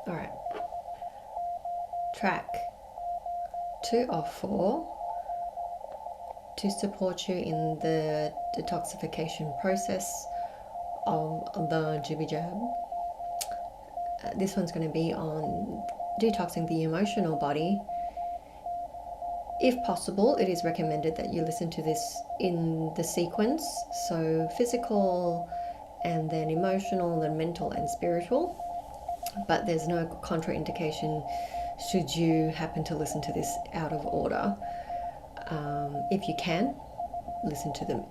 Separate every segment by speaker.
Speaker 1: All right. Track 2 of 4 to support you in the detoxification process of the jibby jab. This one's going to be on detoxing the emotional body. If possible, it is recommended that you listen to this in the sequence, so physical and then emotional, then mental and spiritual. But there's no contraindication should you happen to listen to this out of order. If you can, listen to them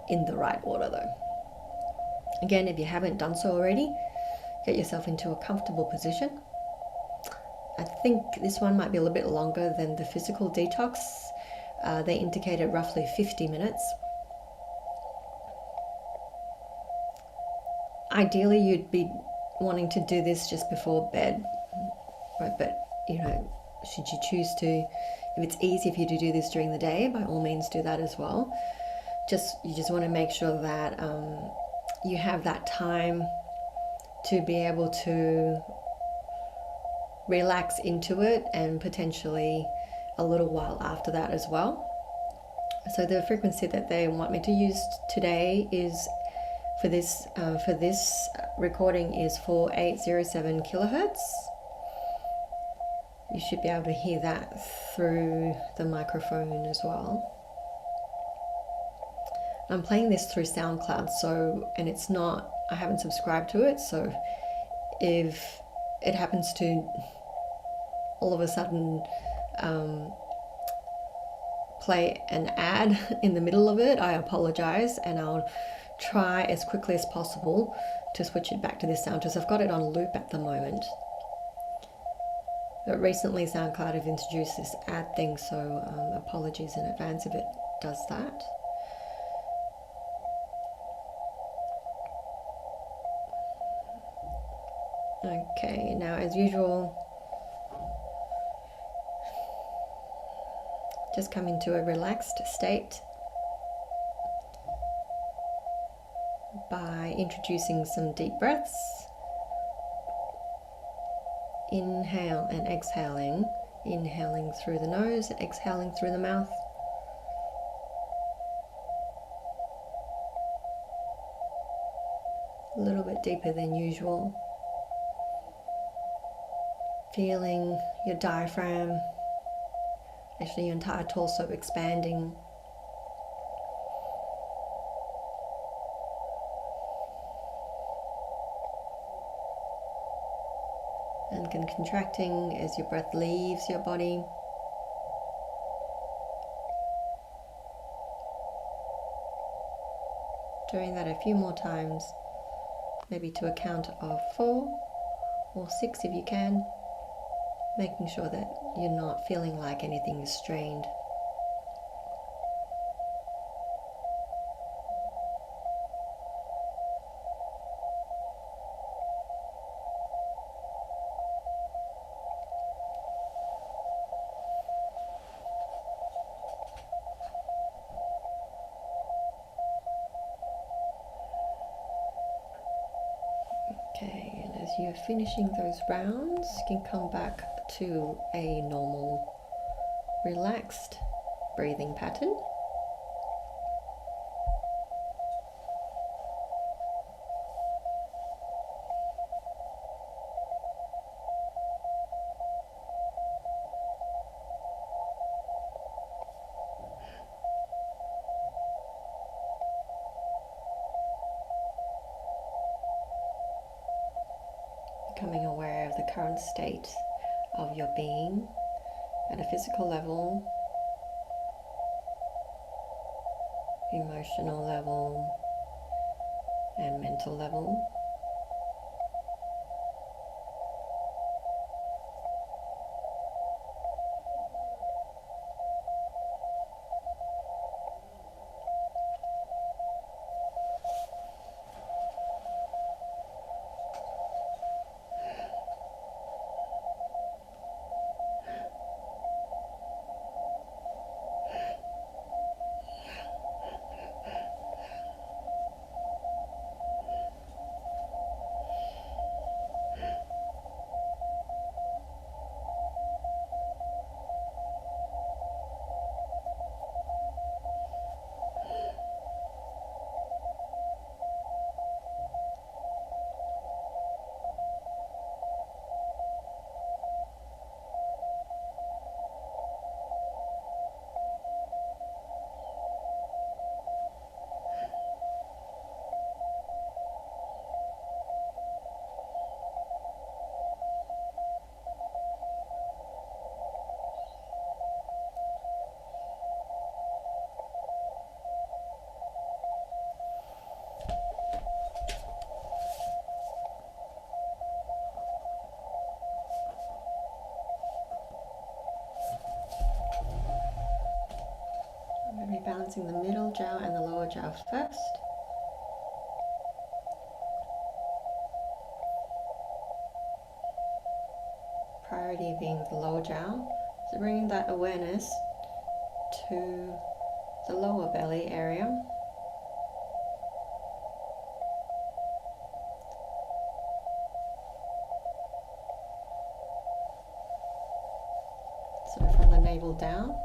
Speaker 1: in the right order though. Again, if you haven't done so already, get yourself into a comfortable position. I think this one might be a little bit longer than the physical detox. They indicated roughly 50 minutes. Ideally, you'd be wanting to do this just before bed, right? But you know, should you choose to, if it's easy for you to do this during the day, by all means do that as well. You just want to make sure that you have that time to be able to relax into it, and potentially a little while after that as well. So the frequency that they want me to use today is for this recording is 4807 kilohertz. You should be able to hear that through the microphone as well. I'm playing this through SoundCloud, so, and it's not, I haven't subscribed to it, so if it happens to all of a sudden play an ad in the middle of it, I apologize, and I'll try as quickly as possible to switch it back to this sound, because I've got it on loop at the moment. But recently SoundCloud have introduced this ad thing, so apologies in advance if it does that. Okay, now as usual, just come into a relaxed state by introducing some deep breaths. Inhale and exhaling. Inhaling through the nose, exhaling through the mouth. A little bit deeper than usual. Feeling your diaphragm, actually your entire torso expanding. And contracting as your breath leaves your body. Doing that a few more times, maybe to a count of 4 or 6 if you can, making sure that you're not feeling like anything is strained. Okay, and as you're finishing those rounds, you can come back to a normal, relaxed breathing pattern. Becoming aware of the current state of your being at a physical level, emotional level, and mental level. balancing the middle jaw and the lower jaw first. Priority being the lower jaw. So bringing that awareness to the lower belly area. So from the navel down.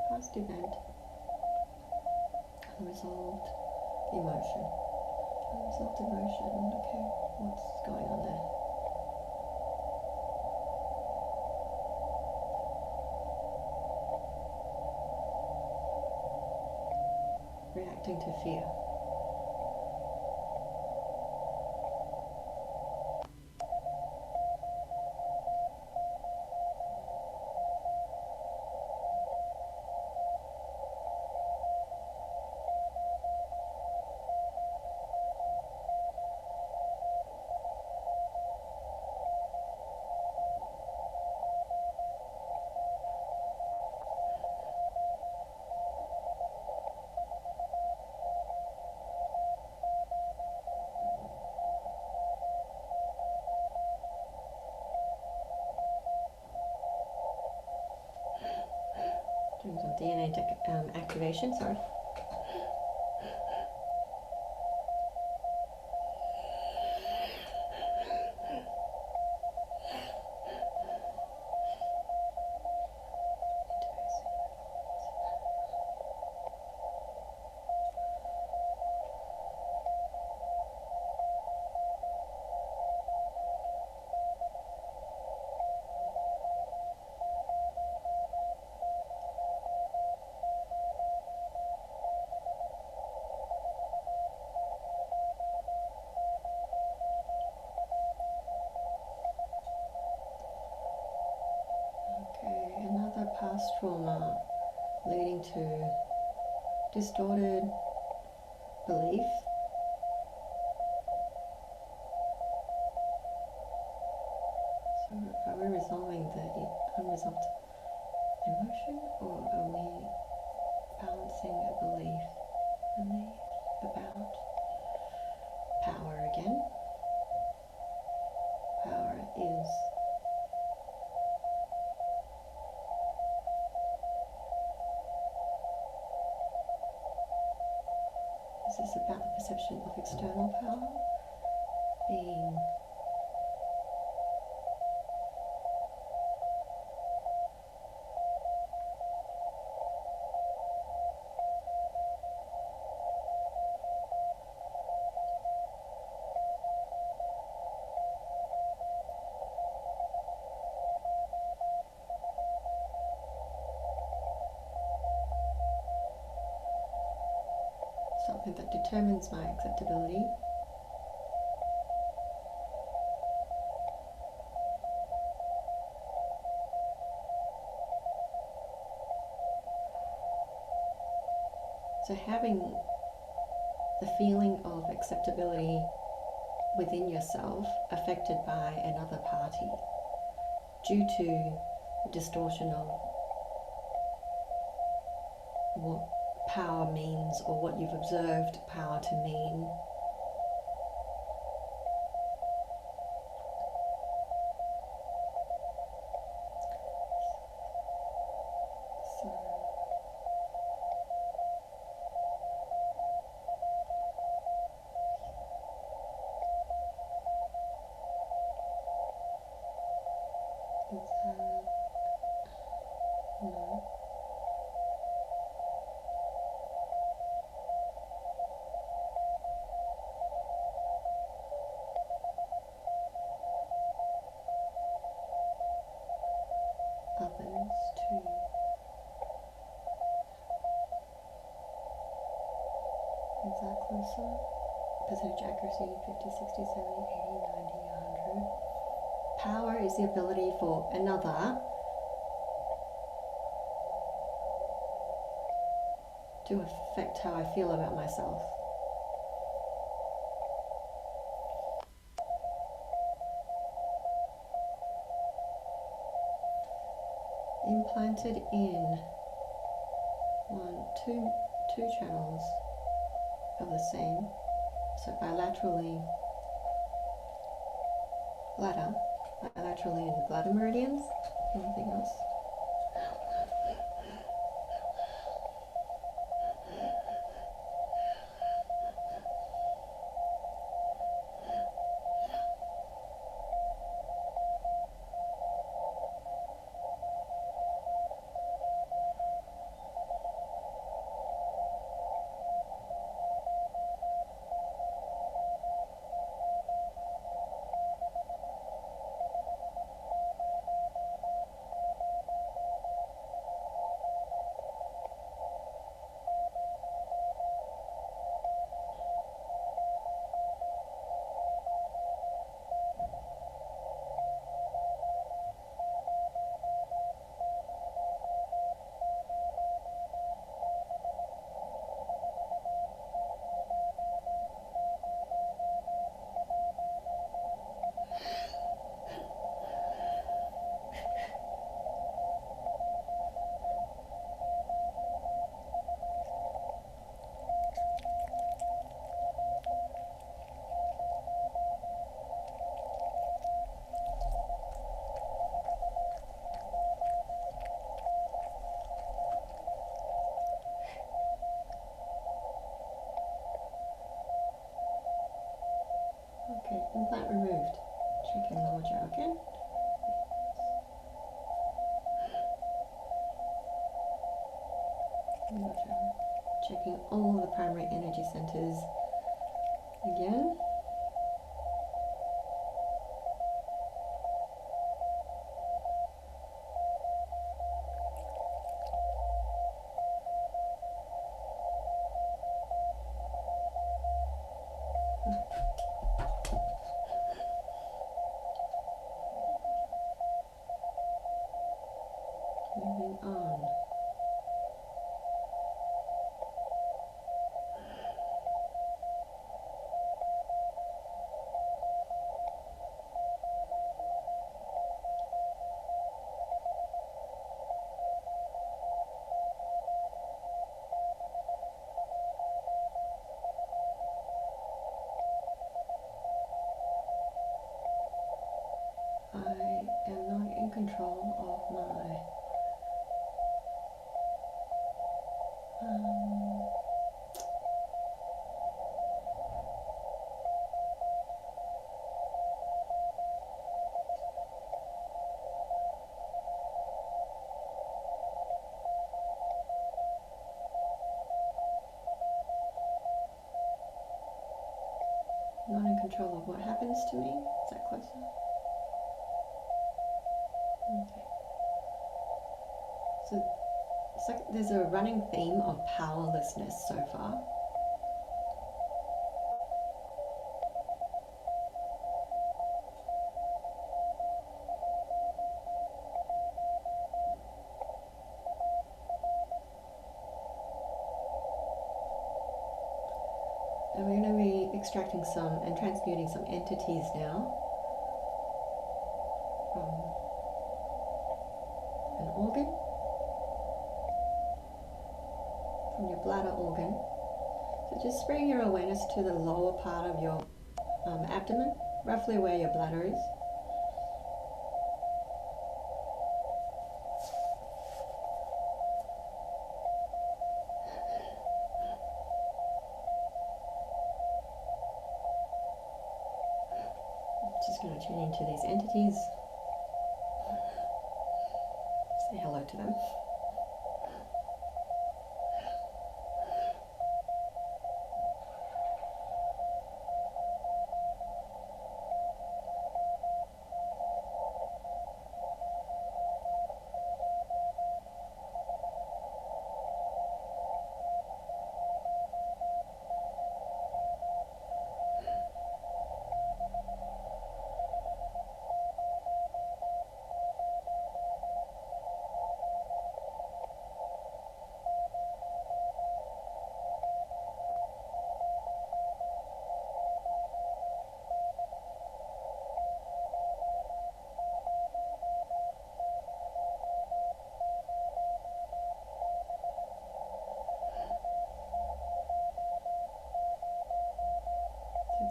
Speaker 1: Past event, unresolved emotion. Unresolved emotion, okay, what's going on there? Reacting to fear. Doing some DNA activation, sorry. Past trauma leading to distorted belief. So are we resolving the unresolved emotion, or are we balancing a belief about power again? Power is this is about the perception of external power being something that determines my acceptability. So having the feeling of acceptability within yourself affected by another party due to distortion of what power means or what you've observed power to mean. No. Others to is that closer. Percentage accuracy 50, 60, 70, 80, 90, 100. Power is the ability for another to affect how I feel about myself. Implanted in two channels of the same, so bilaterally in the bladder meridians. Anything else? Okay, implant removed. Checking lower jaw again. Lower jaw. Checking all the primary energy centers again. Moving on. I am not in control of my not in control of what happens to me. Is that closer? Okay. So it's like there's a running theme of powerlessness so far. And we're going to be extracting some and transmuting some entities now from an organ, from your bladder organ. So just bring your awareness to the lower part of your abdomen, roughly where your bladder is. Just going to tune into these entities. Say hello to them.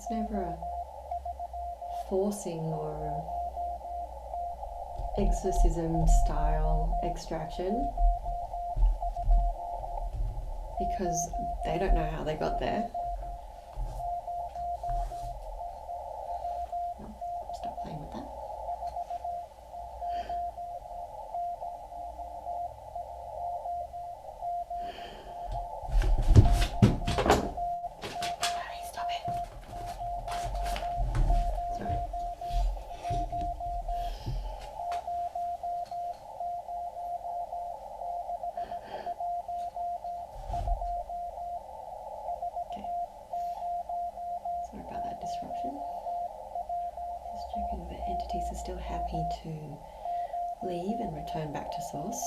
Speaker 1: It's never a forcing or exorcism style extraction, because they don't know how they got there. Stop playing with that. Stop it. Sorry. Okay. Sorry about that disruption. Just checking the entities are still happy to leave and return back to source.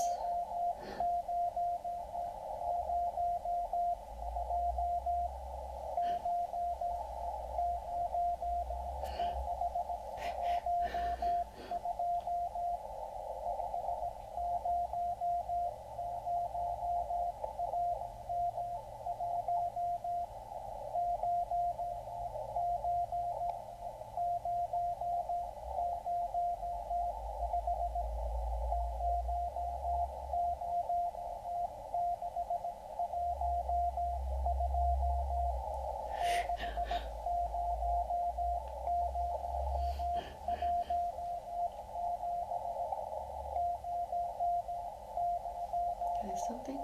Speaker 1: There's something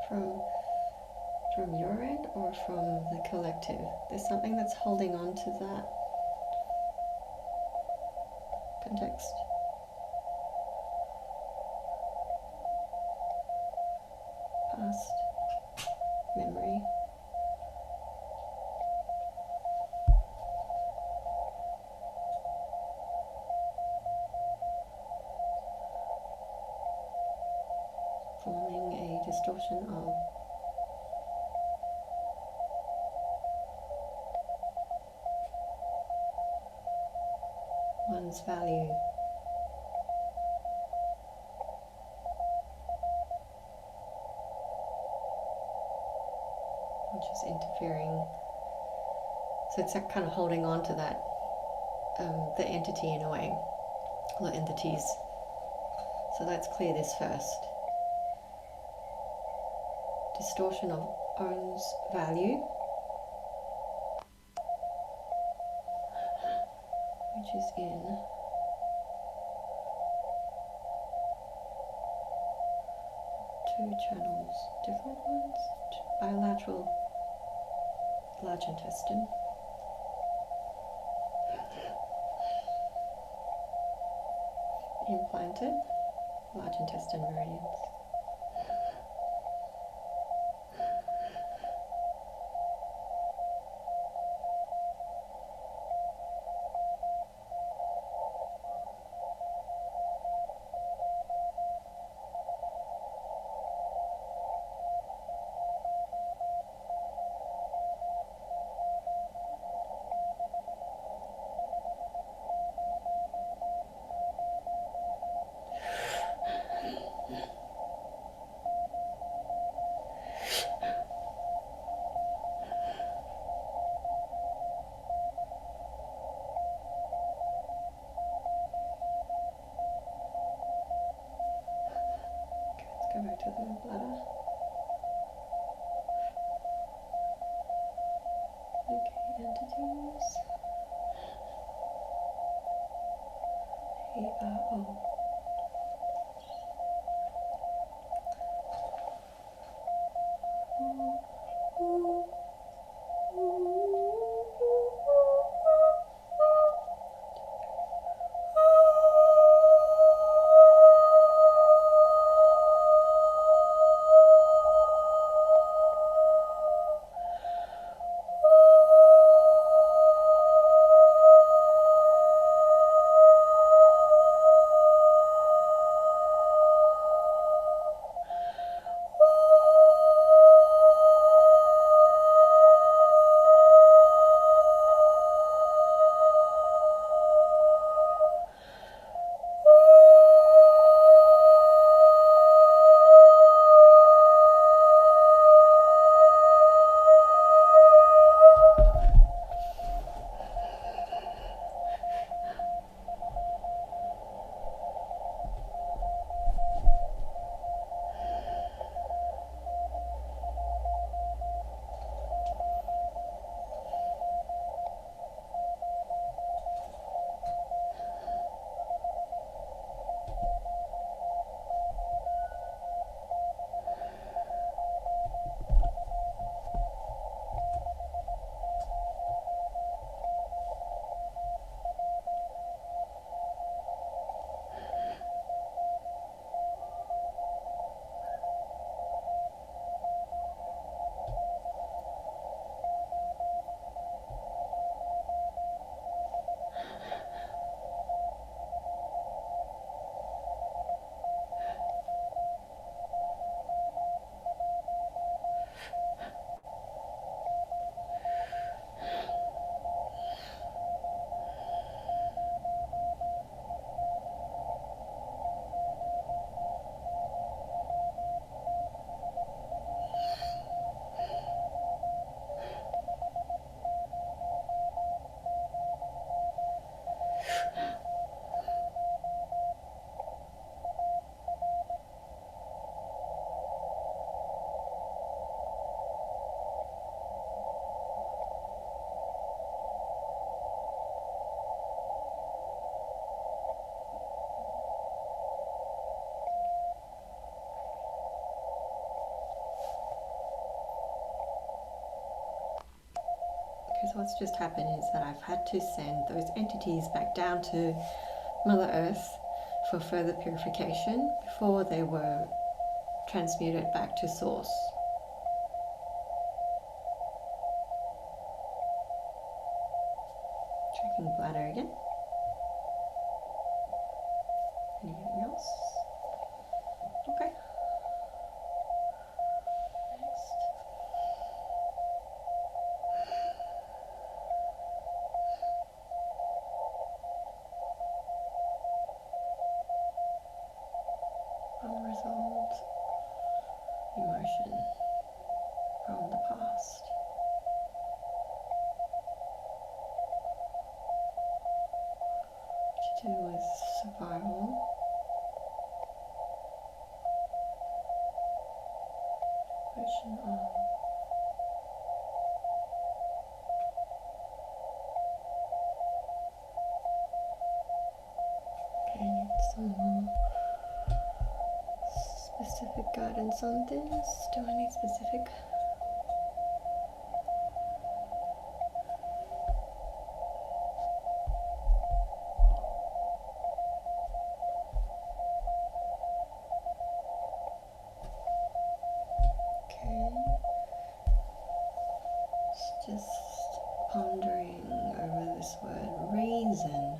Speaker 1: from your end or from the collective. There's something that's holding on to that context. Past memory. Forming a distortion of one's value. Which is interfering. So it's like kind of holding on to that, the entity in a way, or entities. So let's clear this first. Distortion of own's value, which is in two channels, different ones, bilateral, large intestine. Implanted, large intestine meridians. Go back to the bladder. Okay, entities. ARO. Because what's just happened is that I've had to send those entities back down to Mother Earth for further purification before they were transmuted back to Source. Checking bladder again. Anything else? Okay. Next. Unresolved emotion from the past. To do with survival. Emotion of okay, need some more specific guidance on this. Do I need specific? Just pondering over this word reason.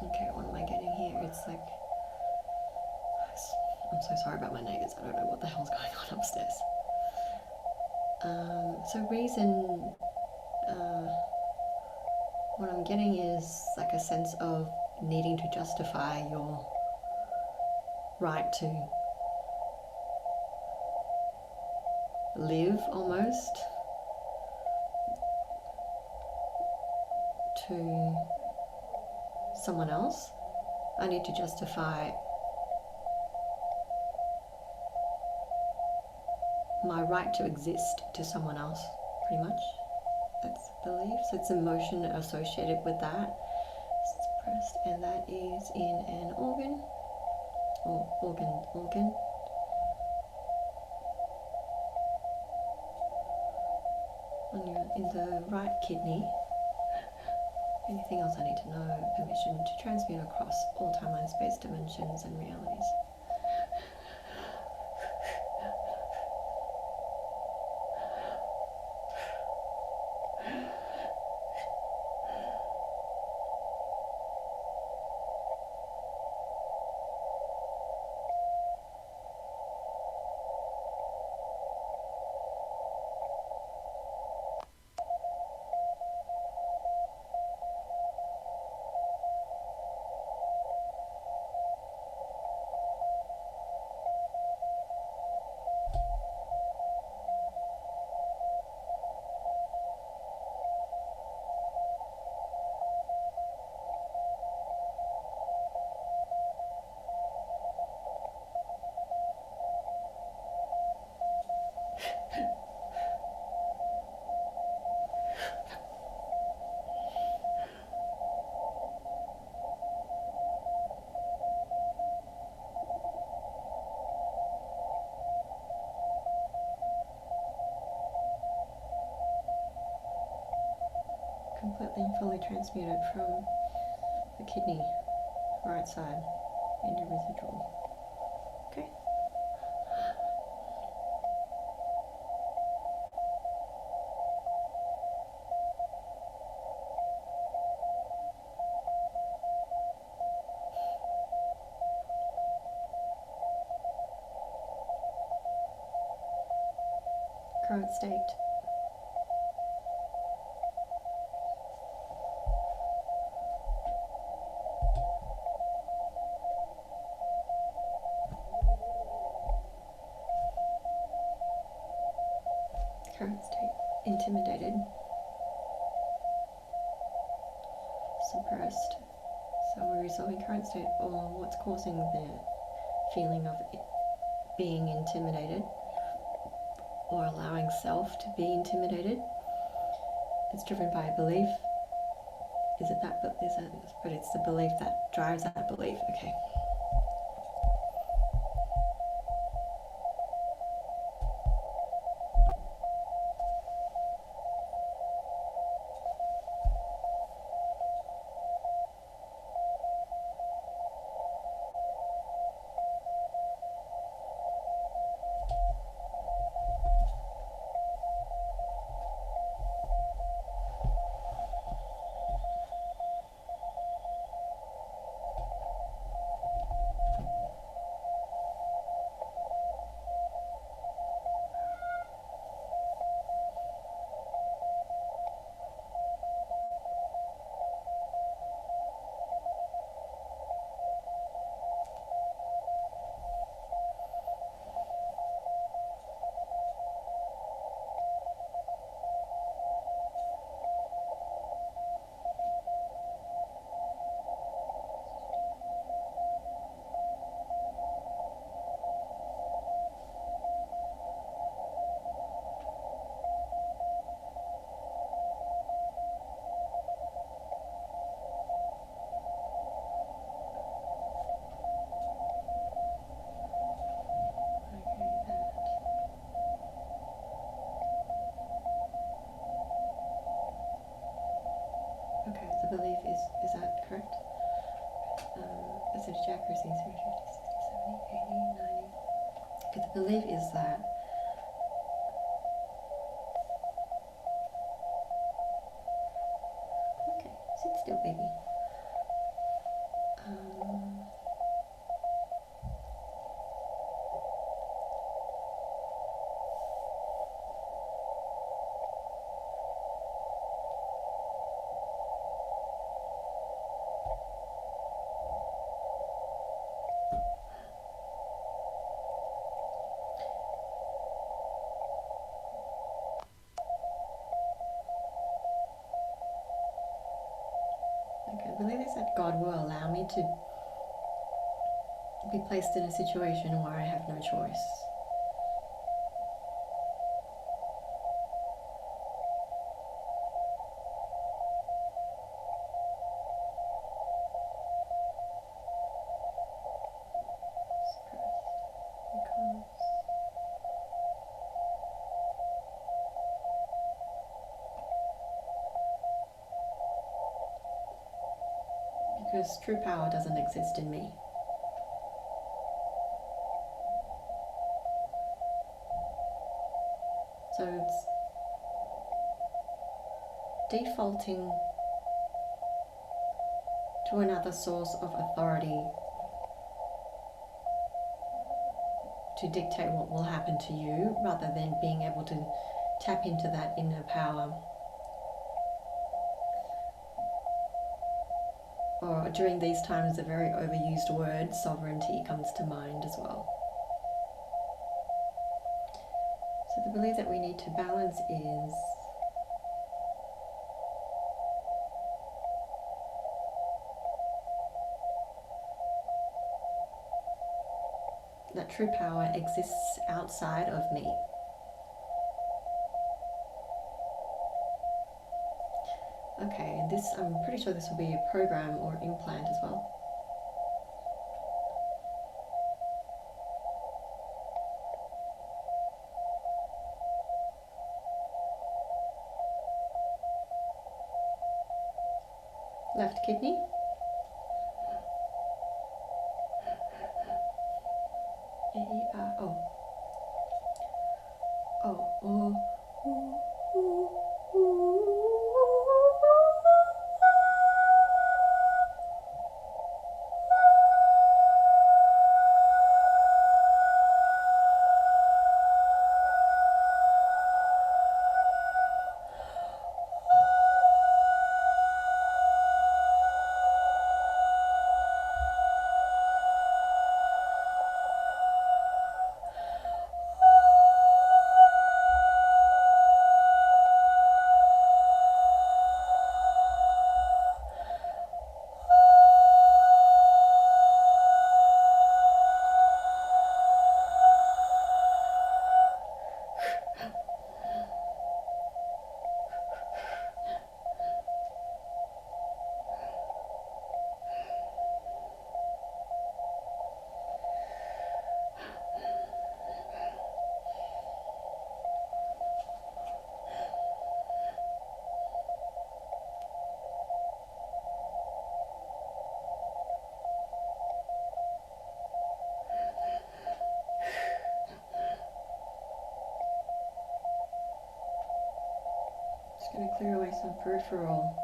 Speaker 1: Okay, what am I getting here? It's like, I'm so sorry about my neighbours. I don't know what the hell's going on upstairs. So reason, what I'm getting is like a sense of needing to justify your right to live almost, to someone else. I need to justify my right to exist to someone else, pretty much. That's belief. So it's emotion associated with that. Suppressed, and that is in an organ, or organ. In the right kidney. Anything else I need to know? Permission to transmute across all timeline, space, dimensions, and realities. Completely and fully transmuted from the kidney, right side, into residual. Okay. current state. Current state, intimidated, suppressed. So we're resolving current state, or what's causing the feeling of being intimidated, or allowing self to be intimidated. It's driven by a belief. Is it that? But it's the belief that drives that belief. Okay. Okay, the belief is that correct? Percentage accuracy 0, 50, 60, 70, 80, 90. Okay, the belief is that okay, sit still, baby. Okay, the belief is that God will allow me to be placed in a situation where I have no choice. Because true power doesn't exist in me. So it's defaulting to another source of authority to dictate what will happen to you, rather than being able to tap into that inner power. Or during these times, a very overused word, sovereignty, comes to mind as well. So the belief that we need to balance is that true power exists outside of me. Okay, and this, I'm pretty sure this will be a program or implant as well. Left kidney. going to clear away some peripheral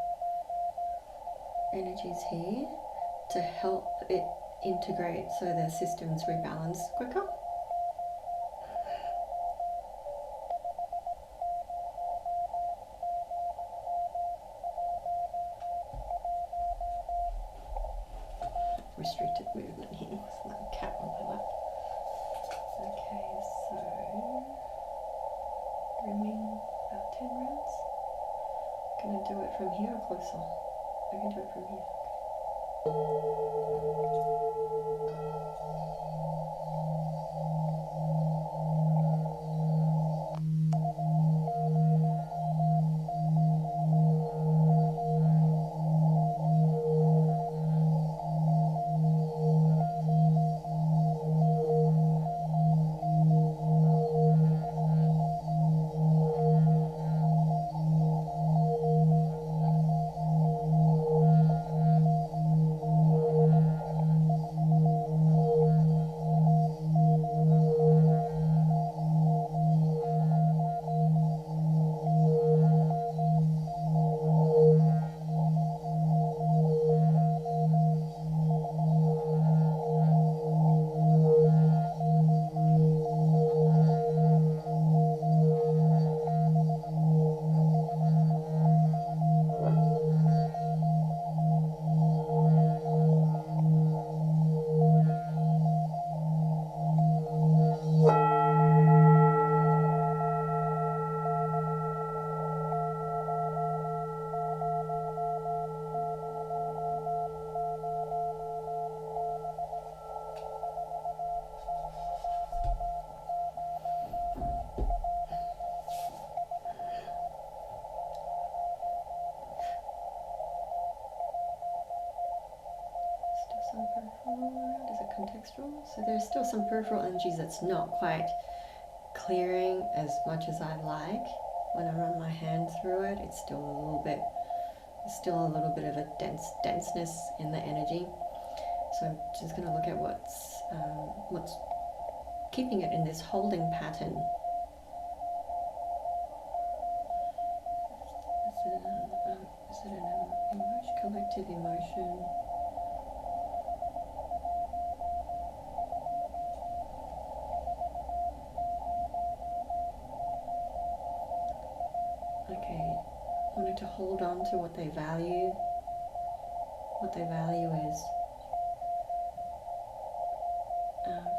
Speaker 1: energies here to help it integrate so the systems rebalance quicker. Restricted movement here with my cat on my lap. Okay, so remain about 10 rounds. Can I do it from here or closer? I can do it from here. Some peripheral, is it contextual? So there's still some peripheral energies that's not quite clearing as much as I'd like. When I run my hand through it, it's still a little bit, there's still a little bit of a denseness in the energy. So I'm just going to look at what's keeping it in this holding pattern. Is it an emotion, collective emotion? Okay, wanting to hold on to what they value. What they value is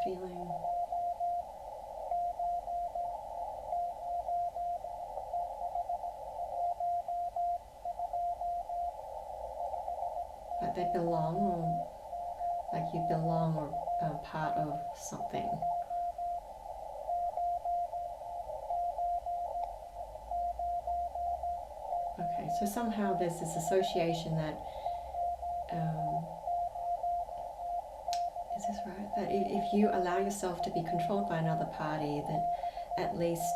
Speaker 1: feeling like they belong, or like you belong, or part of something. Okay, so somehow there's this association that, is this right? That if you allow yourself to be controlled by another party, then at least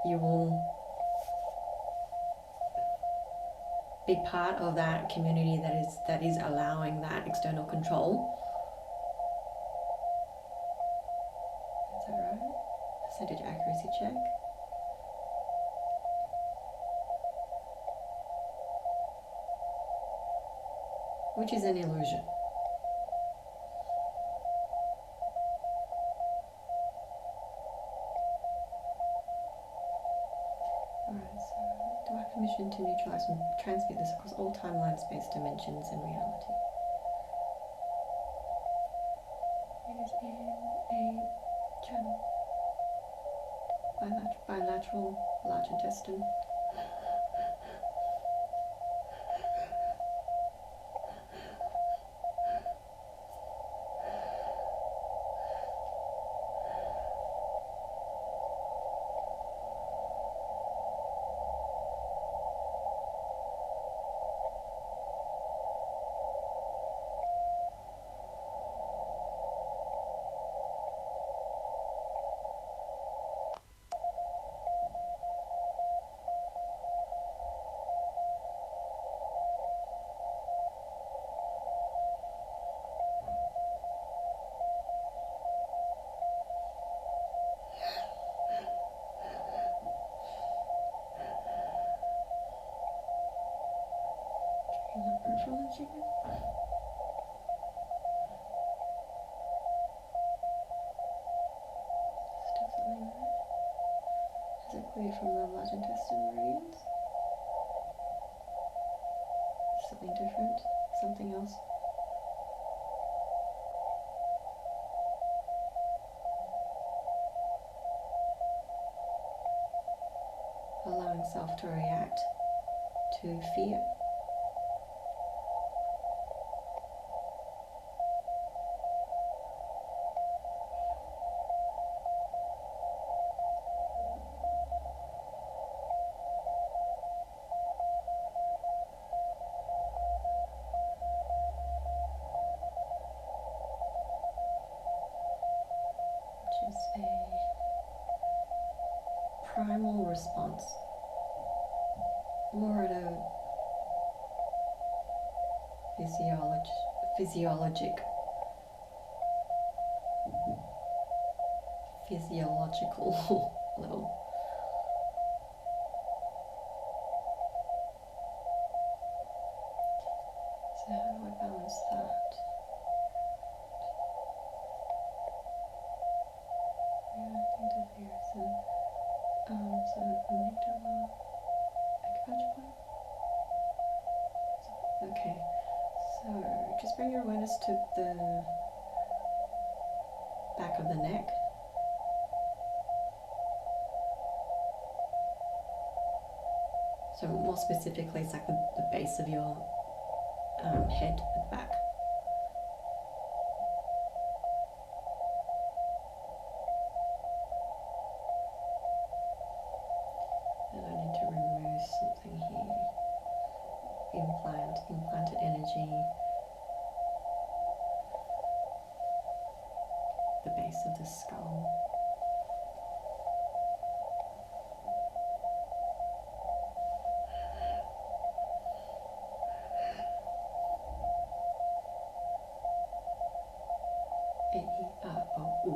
Speaker 1: you will be part of that community that is allowing that external control. Is that right? Percentage accuracy check. Which is an illusion. Alright, so do I have permission to neutralize and transmute this across all timeline, space, dimensions, and reality? It is in a channel. Bilateral large intestine. energy again? Still something there. Has it cleared from the large intestine meridians? Something different? Something else? Allowing self to react to fear. Which is a primal response, more at a physiological level. So how do I balance that? Reacting to fears and so amygdala, acupuncture point. Okay, so just bring your awareness to the back of the neck. So more specifically, it's like the base of your head at the back. And I need to remove something here. Implanted energy. The base of the skull. E-E-R-O-U.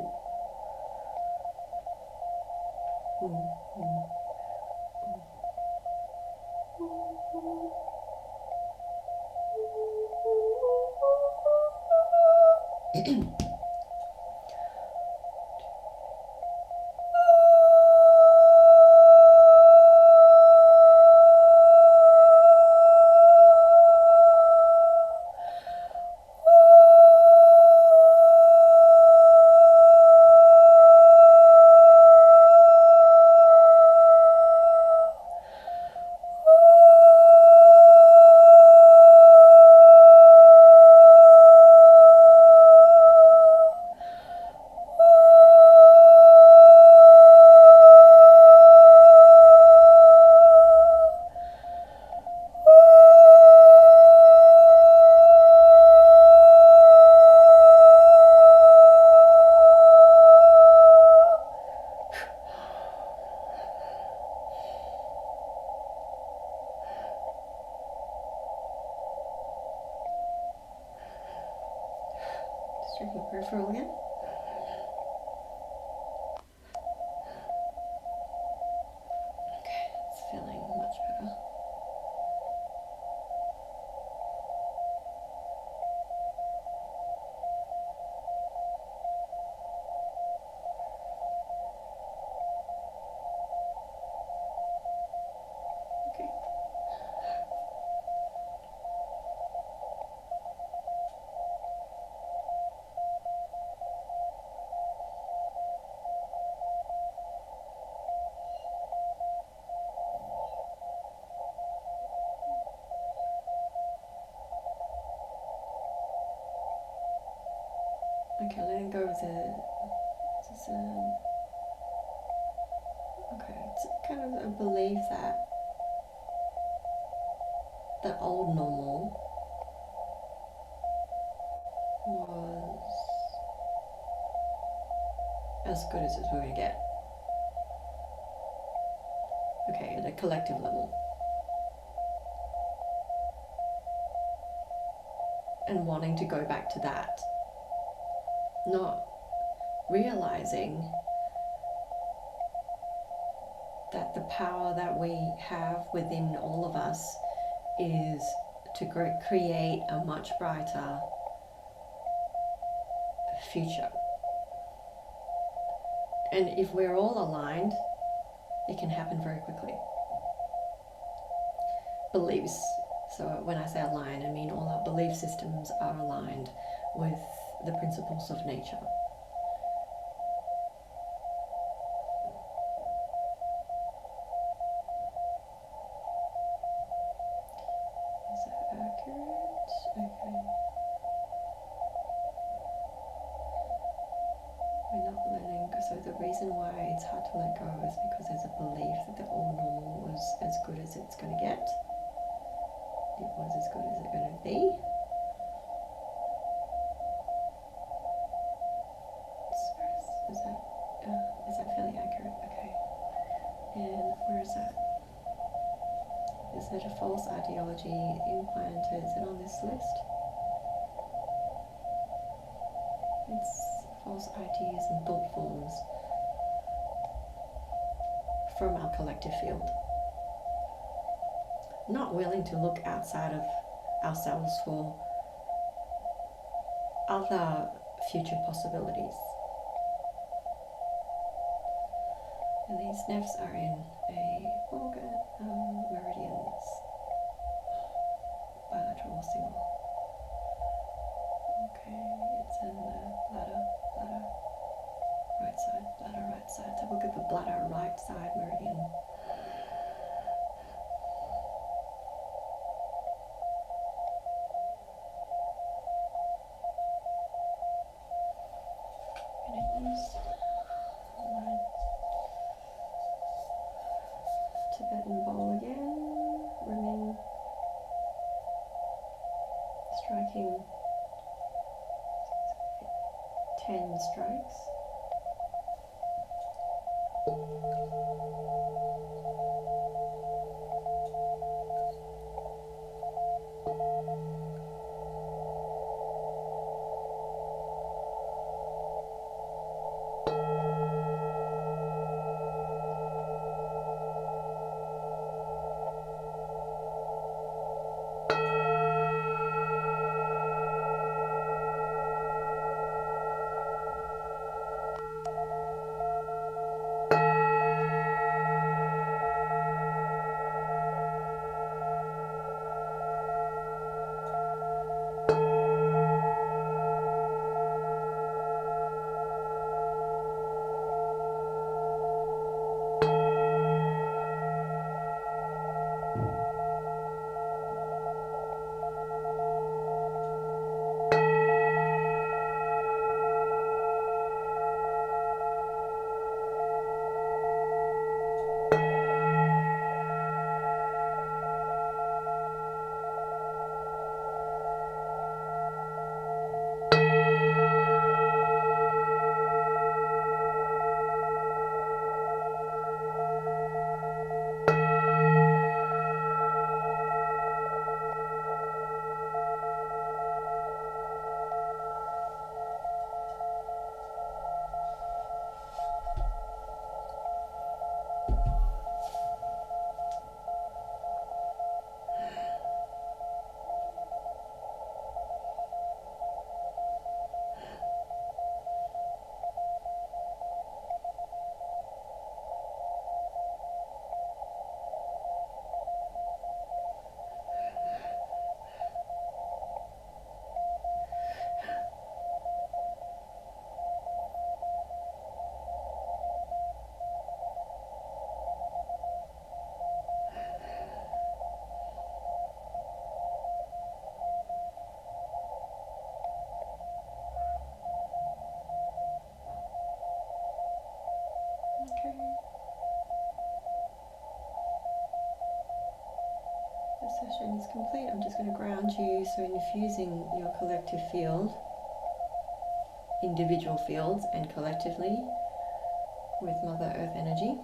Speaker 1: Drinking peripheral again. Okay, it's feeling much better. Okay. Okay, letting go of the. It's okay, it's kind of a belief that the old normal was as good as it's going to get. Okay, at a collective level. And wanting to go back to that. Not realizing that the power that we have within all of us is to create a much brighter future. And if we're all aligned, it can happen very quickly. Beliefs. So when I say aligned, I mean all our belief systems are aligned with the principles of nature. Is that accurate? Okay. We're not letting go. So the reason why it's hard to let go is because there's a belief that the all normal was as good as it's going to get. It was as good as it's going to be. Is that fairly accurate? Okay. And where is that? Is it a false ideology implanted? Is it on this list? It's false ideas and thought forms from our collective field. Not willing to look outside of ourselves for other future possibilities. And these nerves are in a organ, meridians, bilateral or single. Okay, it's in the bladder, right side. So we'll give the bladder right side meridian. Tibetan bowl again, remain striking 10 strikes. Session is complete. I'm just going to ground you, so infusing your collective field, individual fields and collectively with Mother Earth energy.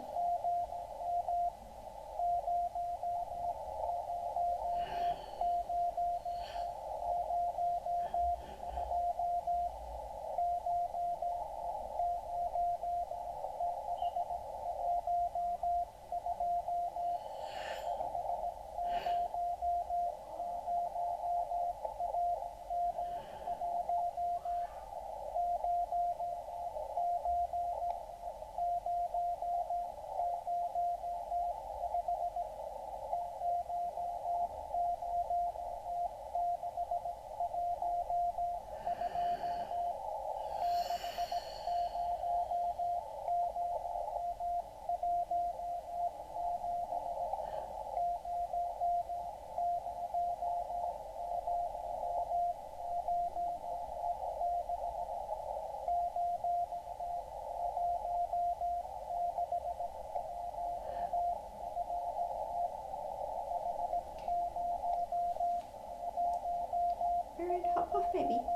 Speaker 2: Maybe.